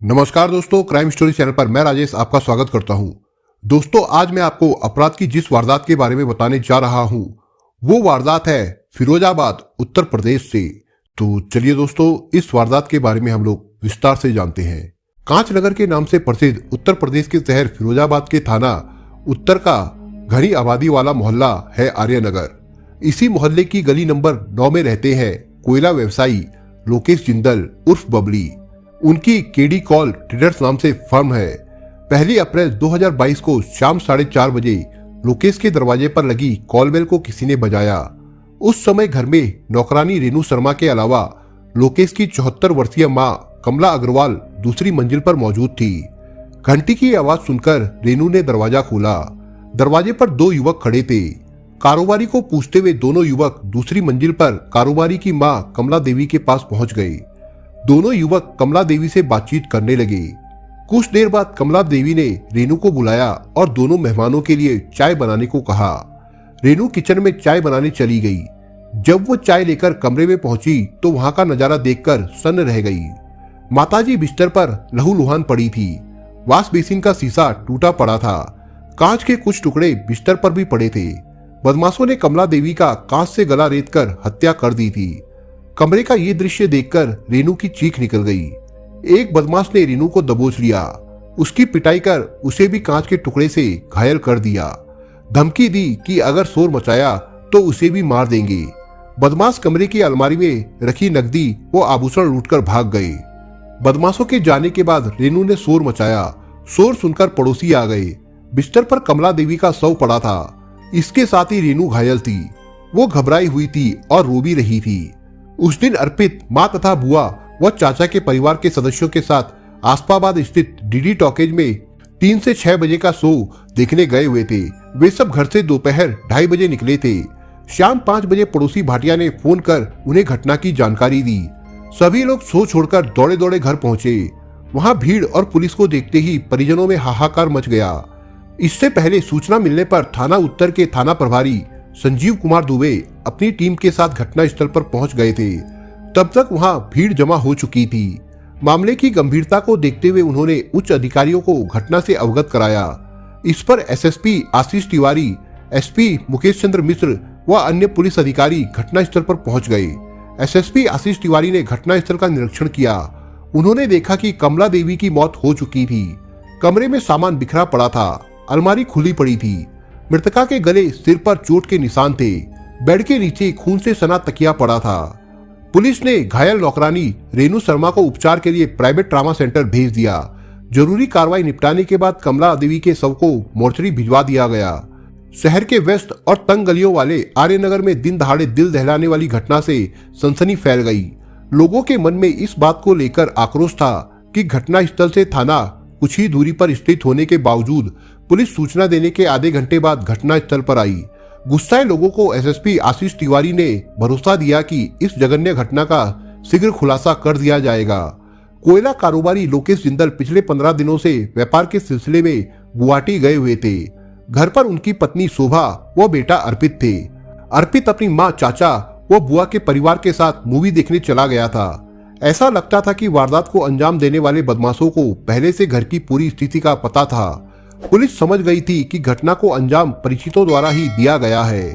नमस्कार दोस्तों, crime story channel पर मैं राजेश आपका स्वागत करता हूं। दोस्तों, आज मैं आपको अपराध की जिस वारदात के बारे में बताने जा रहा हूं वो वारदात है फिरोजाबाद, उत्तर प्रदेश से। तो चलिए दोस्तों, इस वारदात के बारे में हम लोग विस्तार से जानते हैं। कांचनगर के नाम से प्रसिद्ध उत्तर प्रदेश के शहर फिरोजाबाद के थाना उत्तर का घनी आबादी वाला मोहल्ला है आर्यनगर। इसी मोहल्ले की गली नंबर 9 में रहते हैं कोयला व्यवसायी लोकेश जिंदल उर्फ बबली। उनकी केडी कॉल ट्रेडर्स नाम से फर्म है। 1 अप्रैल 2022 को शाम 4:30 बजे लोकेश के दरवाजे पर लगी कॉल बेल को किसी ने बजाया। उस समय घर में नौकरानी रेनू शर्मा के अलावा लोकेश की 74 वर्षीय मां कमला अग्रवाल दूसरी मंजिल पर मौजूद थी। घंटी की आवाज सुनकर रेनू ने दरवाजा खोला। दरवाजे पर 2 युवक खड़े थे। कारोबारी को पूछते हुए दोनों युवक दूसरी मंजिल पर कारोबारी की मां कमला देवी के पास पहुंच गए। दोनों युवक कमला देवी से बातचीत करने लगे। कुछ देर बाद कमला देवी ने रेनू को बुलाया और दोनों मेहमानों के लिए चाय बनाने को कहा। रेनू किचन में चाय बनाने चली गई। जब वो चाय लेकर कमरे में पहुंची तो वहां का नजारा देखकर सन्न रह गई। माताजी बिस्तर पर लहूलुहान पड़ी थी। वाश बेसिन का शीशा टूटा पड़ा था। कांच के कुछ टुकड़े बिस्तर पर भी पड़े थे। बदमाशों ने कमला देवी का कांच से गला रेतकर हत्या कर दी थी। कमरे का ये दृश्य देखकर रेनू की चीख निकल गई। एक बदमाश ने रेनू को दबोच लिया। उसकी पिटाई कर उसे भी कांच के टुकड़े से घायल कर दिया। धमकी दी कि अगर शोर मचाया तो उसे भी मार देंगे। बदमाश कमरे की अलमारी में रखी नकदी व आभूषण लूटकर भाग गए। बदमाशों के जाने के बाद रेनू ने शोर मचाया। शोर सुनकर पड़ोसी आ गए। बिस्तर पर कमला देवी का शव पड़ा था। इसके साथ ही रेनू घायल थी। वो घबराई हुई थी और रो भी रही थी। उस दिन अर्पित मां तथा बुआ व चाचा के परिवार के सदस्यों के साथ आसपाबाद स्थित डीडी टॉकेज में 3 से 6 बजे का शो देखने गए हुए थे। वे सब घर से दोपहर 2:30 बजे निकले थे। शाम 5 बजे पड़ोसी भाटिया ने फोन कर उन्हें घटना की जानकारी दी। सभी लोग शो छोड़कर दौड़े दौड़े घर पहुंचे। वहां भीड़ और पुलिस को देखते ही परिजनों में हाहाकार मच गया। इससे पहले सूचना मिलने पर थाना उत्तर के थाना प्रभारी संजीव कुमार दुबे अपनी टीम के साथ घटना स्थल पर पहुंच गए थे। तब तक वहां भीड़ जमा हो चुकी थी। मामले की गंभीरता को देखते हुए उन्होंने उच्च अधिकारियों को घटना से अवगत कराया। इस पर एसएसपी आशीष तिवारी, एसपी मुकेश चंद्र मिश्र व अन्य पुलिस अधिकारी घटना स्थल पर पहुंच गए। एसएसपी आशीष तिवारी ने घटना स्थल का निरीक्षण किया। उन्होंने देखा कि कमला देवी की मौत हो चुकी थी। कमरे में सामान बिखरा पड़ा था। अलमारी खुली पड़ी थी। मृतका के गले सिर पर चोट के निशान थे। बेड के नीचे खून से सना तकिया पड़ा था। पुलिस ने घायल नौकरानी रेनू शर्मा को उपचार के लिए प्राइवेट ट्रामा सेंटर भेज दिया। जरूरी कार्रवाई निपटाने के बाद कमला देवी के शव को मोर्चरी भिजवा दिया गया। शहर के व्यस्त और तंग गलियों वाले आर्यनगर में दिन दहाड़े दिल दहलाने वाली घटना से सनसनी फैल गई। लोगों के मन में इस बात को लेकर आक्रोश था कि घटना स्थल से थाना कुछ ही दूरी पर स्थित होने के बावजूद पुलिस सूचना देने के आधे घंटे बाद घटना स्थल पर आई। गुस्साए लोगों को एसएसपी आशीष तिवारी ने भरोसा दिया कि इस जघन्य घटना का शीघ्र खुलासा कर दिया जाएगा। कोयला कारोबारी लोकेश जिंदल पिछले 15 दिनों से व्यापार के सिलसिले में गुवाहाटी गए हुए थे। घर पर उनकी पत्नी शोभा व बेटा अर्पित थे। अर्पित अपनी मां, चाचा व बुआ के परिवार के साथ मूवी देखने चला गया था। ऐसा लगता था कि वारदात को अंजाम देने वाले बदमाशों को पहले से घर की पूरी स्थिति का पता था। पुलिस समझ गई थी कि घटना को अंजाम परिचितों द्वारा ही दिया गया है।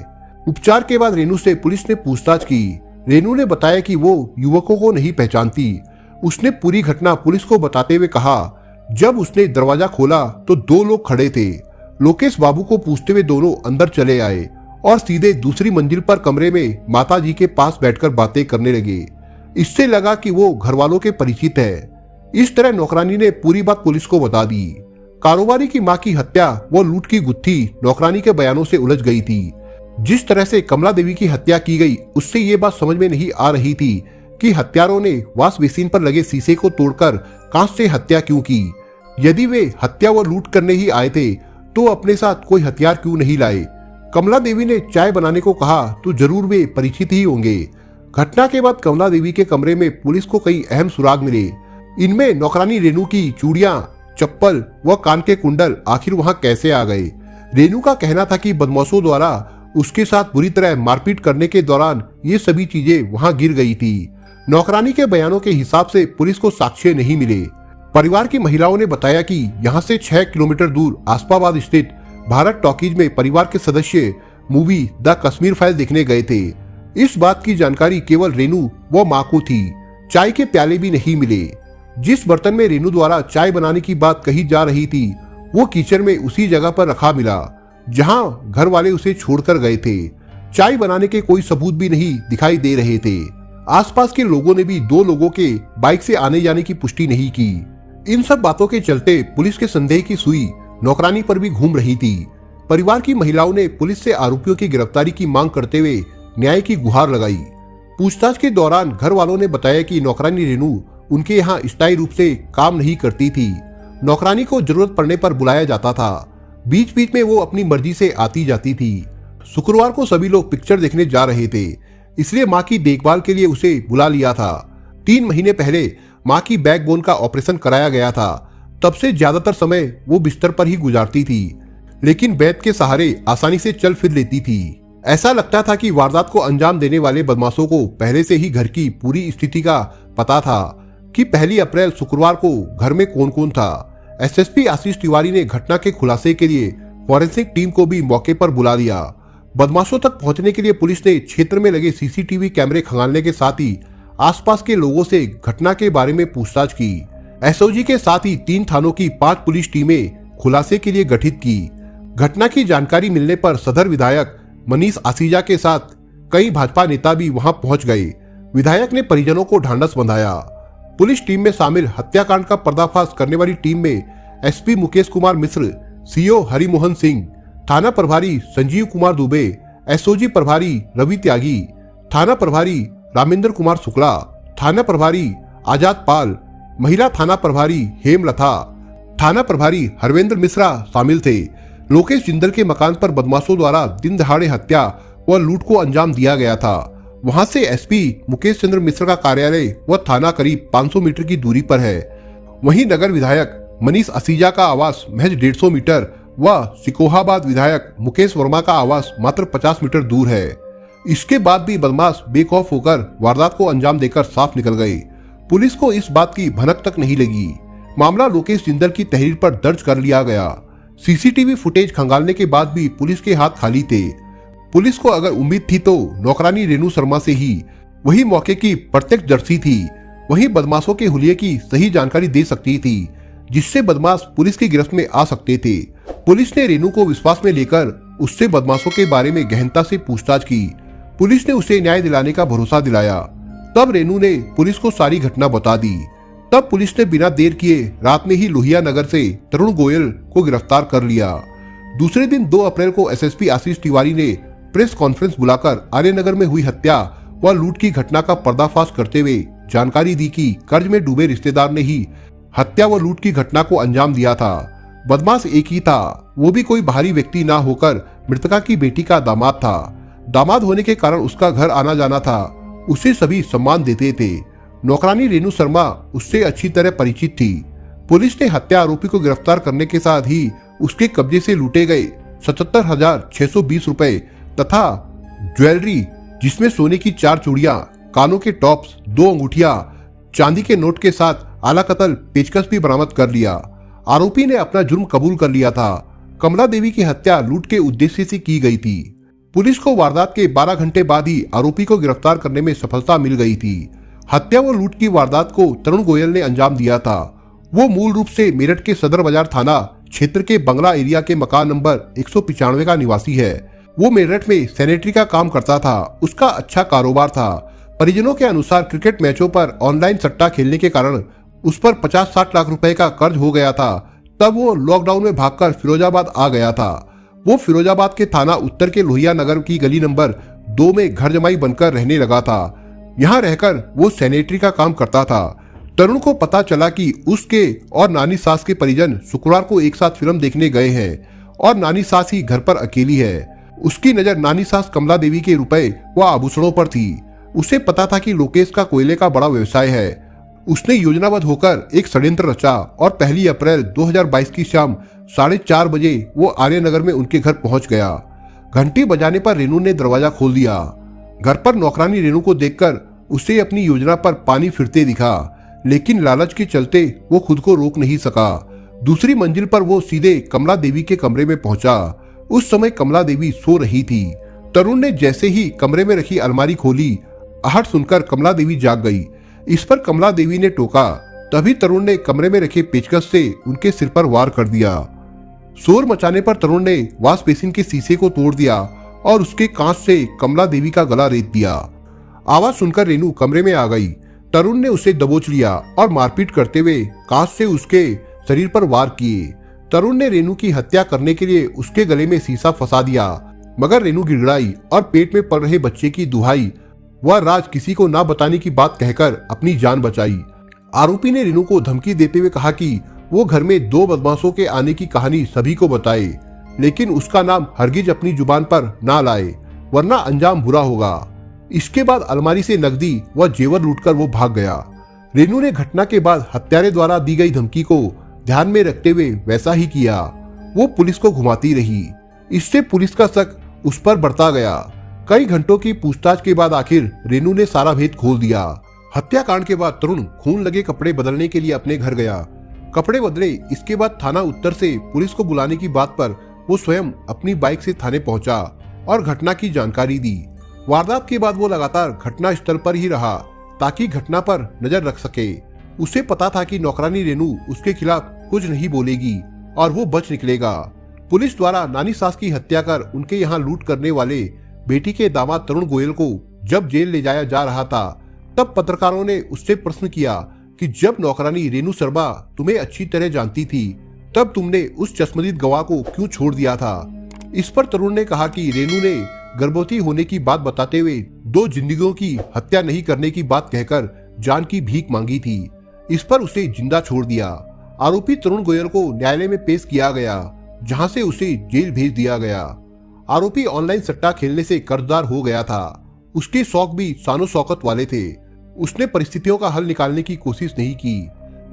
उपचार के बाद रेनू से पुलिस ने पूछताछ की। रेनू ने बताया कि वो युवकों को नहीं पहचानती। उसने पूरी घटना पुलिस को बताते हुए कहा, जब उसने दरवाजा खोला तो 2 लोग खड़े थे। लोकेश बाबू को पूछते हुए दोनों अंदर चले आए और सीधे दूसरी मंजिल पर कमरे में माताजी के पास बैठकर बातें करने लगे। इससे लगा कि वो घर वालों के परिचित है। इस तरह नौकरानी ने पूरी बात पुलिस को बता दी। कारोबारी की मां की हत्या व लूट की गुत्थी नौकरानी के बयानों से उलझ गई थी। जिस तरह से कमला देवी की हत्या की गई उससे ये बात समझ में नहीं आ रही थी कि हत्यारों ने वॉश बेसिन पर लगे शीशे को तोड़कर कांच से हत्या क्यों की। यदि वे हत्या व लूट करने ही आए थे तो अपने साथ कोई हथियार क्यों नहीं लाए। कमला देवी ने चाय बनाने को कहा तो जरूर वे परिचित ही होंगे। घटना के बाद कमला देवी के कमरे में पुलिस को कई अहम सुराग मिले। इनमें नौकरानी रेनू की चूड़ियां, चप्पल व कान के कुंडल आखिर वहां कैसे आ गए। रेनू का कहना था कि बदमाशों द्वारा उसके साथ बुरी तरह मारपीट करने के दौरान ये सभी चीजें वहां गिर गई थी। नौकरानी के बयानों के हिसाब से पुलिस को साक्ष्य नहीं मिले। परिवार की महिलाओं ने बताया कि यहाँ से 6 किलोमीटर दूर आसपाबाद स्थित भारत टॉकीज में परिवार के सदस्य मूवी द कश्मीर फाइल देखने गए थे। इस बात की जानकारी केवल रेनू व मां को थी। चाय के प्याले भी नहीं मिले। जिस बर्तन में रेनू द्वारा चाय बनाने की बात कही जा रही थी वो किचन में उसी जगह पर रखा मिला जहां घर वाले उसे छोड़कर गए थे। चाय बनाने के कोई सबूत भी नहीं दिखाई दे रहे थे। आसपास के लोगों ने भी 2 लोगों के बाइक से आने जाने की पुष्टि नहीं की। इन सब बातों के चलते पुलिस के संदेह की सुई नौकरानी पर भी घूम रही थी। परिवार की महिलाओं ने पुलिस से आरोपियों की गिरफ्तारी की मांग करते हुए न्याय की गुहार लगाई। पूछताछ के दौरान घर वालों ने बताया कि नौकरानी रेनू उनके यहाँ स्थायी रूप से काम नहीं करती थी। नौकरानी को जरूरत पड़ने पर बुलाया जाता था। बीच बीच में वो अपनी मर्जी से आती जाती थी। शुक्रवार को सभी लोग पिक्चर देखने जा रहे थे, इसलिए मां की देखभाल के लिए उसे बुला लिया था। 3 महीने पहले मां की बैकबोन का ऑपरेशन कराया गया था। तब से ज्यादातर समय वो बिस्तर पर ही गुजारती थी, लेकिन बेड के सहारे आसानी से चल फिर लेती थी। ऐसा लगता था कि वारदात को अंजाम देने वाले बदमाशों को पहले से ही घर की पूरी स्थिति का पता था कि 1 अप्रैल शुक्रवार को घर में कौन कौन था। एसएसपी आशीष तिवारी ने घटना के खुलासे के लिए फॉरेंसिक टीम को भी मौके पर बुला लिया। बदमाशों तक पहुंचने के लिए पुलिस ने क्षेत्र में लगे सीसीटीवी कैमरे खंगालने के साथ ही आसपास के लोगों से घटना के बारे में पूछताछ की। एसओजी के साथ ही 3 थानों की 5 पुलिस टीमें खुलासे के लिए गठित की। घटना की जानकारी मिलने पर सदर विधायक मनीष आसीजा के साथ कई भाजपा नेता भी वहां पहुंच गए। विधायक ने परिजनों को ढांढस बंधाया। पुलिस टीम में शामिल हत्याकांड का पर्दाफाश करने वाली टीम में एसपी मुकेश कुमार मिश्र, सीओ हरिमोहन सिंह, थाना प्रभारी संजीव कुमार दुबे, एसओजी प्रभारी रवि त्यागी, थाना प्रभारी रामेंद्र कुमार शुक्ला, थाना प्रभारी आजाद पाल, महिला थाना प्रभारी हेमलता, थाना प्रभारी हरवेंद्र मिश्रा शामिल थे। लोकेश जिंदल के मकान पर बदमाशों द्वारा दिन दहाड़े हत्या व लूट को अंजाम दिया गया था। वहां से एसपी मुकेश चंद्र मिश्र का कार्यालय व थाना करीब 500 मीटर की दूरी पर है। वहीं नगर विधायक मनीष असीजा का आवास महज 150 मीटर व सिकोहाबाद विधायक मुकेश वर्मा का आवास मात्र 50 मीटर दूर है। इसके बाद भी बदमाश बेखौफ होकर वारदात को अंजाम देकर साफ निकल गए। पुलिस को इस बात की भनक तक नहीं लगी। मामला लोकेश जिंदल की तहरीर पर दर्ज कर लिया गया। सीसीटीवी फुटेज खंगालने के बाद भी पुलिस के हाथ खाली थे। पुलिस को अगर उम्मीद थी तो नौकरानी रेनू शर्मा से ही। वही मौके की प्रत्यक्षदर्शी थी। वही बदमाशों के हुलिये की सही जानकारी दे सकती थी, जिससे बदमाश पुलिस की गिरफ्त में आ सकते थे। पुलिस ने रेनू को विश्वास में लेकर उससे बदमाशों के बारे में गहनता से पूछताछ की। पुलिस ने उसे न्याय दिलाने का भरोसा दिलाया। तब रेनू ने पुलिस को सारी घटना बता दी। तब पुलिस ने बिना देर किए रात में ही लोहिया नगर से तरुण गोयल को गिरफ्तार कर लिया। दूसरे दिन 2 अप्रैल को एसएसपी आशीष तिवारी ने प्रेस कॉन्फ्रेंस बुलाकर आर्यनगर में हुई हत्या व लूट की घटना का पर्दाफाश करते हुए जानकारी दी कि कर्ज में डूबे रिश्तेदार ने ही हत्या व लूट की घटना को अंजाम दिया था। बदमाश एक ही था, वो भी कोई बाहरी व्यक्ति ना होकर मृतका की बेटी का दामाद था। दामाद होने के कारण उसका घर आना जाना था। उसे सभी सम्मान देते थे। नौकरानी रेनू शर्मा उससे अच्छी तरह परिचित थी। पुलिस ने हत्या आरोपी को गिरफ्तार करने के साथ ही उसके कब्जे से लूटे गए 77,620 रुपए तथा ज्वेलरी, जिसमें सोने की 4 चूड़ियां, कानों के टॉप्स, 2 अंगूठियां, चांदी के नोट के साथ आला कतल पेचकस भी बरामद कर लिया। आरोपी ने अपना जुर्म कबूल कर लिया था। कमला देवी की हत्या लूट के उद्देश्य से की गई थी। पुलिस को वारदात के 12 घंटे बाद ही आरोपी को गिरफ्तार करने में सफलता मिल गई थी। हत्या व लूट की वारदात को तरुण गोयल ने अंजाम दिया था। वो मूल रूप से मेरठ के सदर बाजार थाना क्षेत्र के बंगला एरिया के मकान नंबर 195 का निवासी है। वो मेरठ में सैनिटरी का काम करता था। उसका अच्छा कारोबार था। परिजनों के अनुसार क्रिकेट मैचों पर ऑनलाइन सट्टा खेलने के कारण उस पर 50-60 लाख रुपए का कर्ज हो गया था। तब वो लॉकडाउन में भागकर फिरोजाबाद आ गया था। वो फिरोजाबाद के थाना उत्तर के लोहिया नगर की गली नंबर 2 में घर जमाई बनकर रहने लगा था। यहाँ रहकर वो सैनिटरी का काम करता था। तरुण को पता चला कि उसके और नानी सास के परिजन शुक्रवार को एक साथ फिल्म देखने गए हैं और नानी सास ही घर पर अकेली है। उसकी नजर नानी सास कमला देवी के रुपए व आभूषणों पर थी। उसे पता था कि लोकेश का कोयले का बड़ा व्यवसाय है। उसने योजनाबद्ध होकर एक षड्यंत्र रचा और 1 अप्रैल 2022 की शाम 4:30 बजे वो आर्यनगर में उनके घर पहुंच गया। घंटी बजाने पर रेनू ने दरवाजा खोल दिया। घर पर नौकरानी रेनू को देखकर उसे अपनी योजना पर पानी फिरते दिखा। लेकिन लालच के चलते वो खुद को रोक नहीं सका। दूसरी मंजिल पर वो सीधे कमला देवी के कमरे में पहुंचा। उस समय कमला देवी सो रही थी। तरुण ने जैसे ही कमरे में रखी अलमारी खोली, आहट सुनकर कमला देवी जाग गई। इस पर कमला देवी ने टोका। तभी तरुण ने कमरे में रखे पेचकस से उनके सिर पर वार कर दिया। शोर मचाने पर तरुण ने वॉश बेसिन के शीशे को तोड़ दिया और उसके कांच से कमला देवी का गला रेत दिया। आवाज सुनकर रेनू कमरे में आ गई। तरुण ने उसे दबोच लिया और मारपीट करते हुए कांच से उसके शरीर पर वार किए। तरुण ने रेनू की हत्या करने के लिए उसके गले में शीशा फंसा दिया, मगर रेनू गिड़गिड़ाई और पेट में पल रहे बच्चे की दुहाई वह राज किसी को ना बताने की बात कहकर अपनी जान बचाई। आरोपी ने रेनू को धमकी देते हुए कहा कि वो घर में 2 बदमाशों के आने की कहानी सभी को बताए, लेकिन उसका नाम हरगिज अपनी जुबान पर ना लाए, वरना अंजाम बुरा होगा। इसके बाद अलमारी से नकदी व जेवर लूटकर वो भाग गया। रेनू ने घटना के बाद हत्यारे द्वारा दी गई धमकी को ध्यान में रखते हुए वैसा ही किया। वो पुलिस को घुमाती रही। इससे पुलिस का शक उस पर बढ़ता गया। कई घंटों की पूछताछ के बाद आखिर रेनू ने सारा भेद खोल दिया। हत्याकांड के बाद तरुण खून लगे कपड़े बदलने के लिए अपने घर गया। कपड़े बदले। इसके बाद थाना उत्तर से पुलिस को बुलाने की बात पर वो स्वयं अपनी बाइक से थाने पहुंचा और घटना की जानकारी दी। वारदात के बाद वो लगातार घटना स्थल पर ही रहा ताकि घटना पर नजर रख सके। उसे पता था कि नौकरानी रेनू उसके खिलाफ कुछ नहीं बोलेगी और वो बच निकलेगा। पुलिस द्वारा नानी सास की हत्या कर उनके यहाँ लूट करने वाले बेटी के दामाद तरुण गोयल को जब जेल ले जाया जा रहा था, तब पत्रकारों ने उससे प्रश्न किया कि जब नौकरानी रेनू शर्मा तुम्हें अच्छी तरह जानती थी, तब तुमने उस चश्मदीद गवाह को क्यों छोड़ दिया था। इस पर तरुण ने कहा कि रेनू ने गर्भवती होने की बात बताते हुए 2 जिंदगियों की हत्या नहीं करने की बात कहकर जान की भीख मांगी थी। इस पर उसे जिंदा छोड़ दिया। आरोपी तरुण गोयल को न्यायालय में पेश किया गया, जहां से उसे जेल भेज दिया गया। आरोपी ऑनलाइन सट्टा खेलने से कर्जदार हो गया था। उसके शौक भी शानो शौकत वाले थे। उसने परिस्थितियों का हल निकालने की कोशिश नहीं की।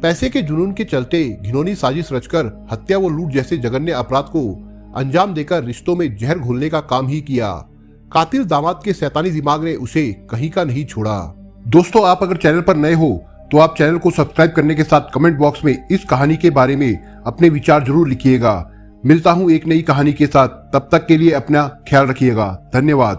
पैसे के जुनून के चलते घिनौनी साजिश रचकर हत्या व लूट जैसे जघन्य अपराध को अंजाम देकर रिश्तों में जहर घोलने का काम ही किया। कातिल दामाद के शैतानी दिमाग ने उसे कहीं का नहीं छोड़ा। दोस्तों, आप अगर चैनल पर नए हो तो आप चैनल को सब्सक्राइब करने के साथ कमेंट बॉक्स में इस कहानी के बारे में अपने विचार जरूर लिखिएगा। मिलता हूं एक नई कहानी के साथ, तब तक के लिए अपना ख्याल रखिएगा। धन्यवाद।